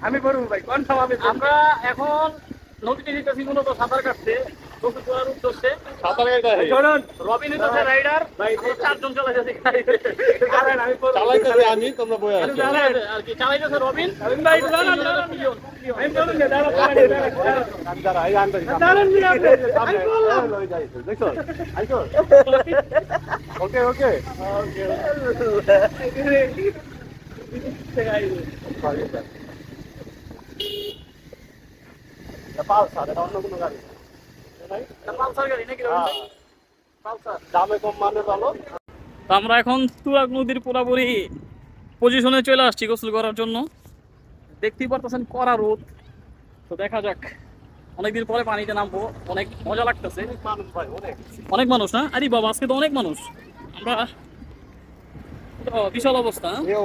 আমি করবো ভাই, কনফার্ম আমি। আমরা এখন নদীতে যেতেছি মূলত সাঁতার কাটতে, গোসল করার উদ্দেশ্যে। শুনুন রবিন হইতেছে রাইডার, আমরা চারজন চলে যাচ্ছি গাড়িতে। কারণ আমি করবো। আমি তোমরা বই আছো। আর কি চালাইতেছে রবিন, রবিন ভাই, আমরা দাঁড়ান, তিনজন দাঁড়ান। পিয়ন। আমি বলুন না, দাঁড়ান, দাঁড়ান, নি আপনি। আমি বললাম। ওকে ওকে পালসার, এটা অন্য কোনো গাড়ি এটা পালসার গাড়ি নাকি রবিন ভাই? পালসার। দামে কম মানে ভালো। তো আমরা এখন তুরাগ নদীর পুরাপুরি পজিশনে চলে আসছি গোসল করার জন্য। দেখতেই পারতেছেন কড়া রোদ। তো দেখা যাক, অনেকদিন পরে পানিতে নামবো, অনেক মজা লাগতেছে। মানুষ ভাই অনেক। অনেক মানুষ না? আরে বাবা, আজকে তো অনেক মানুষ। আমরা তো বিশাল অবস্থা। এই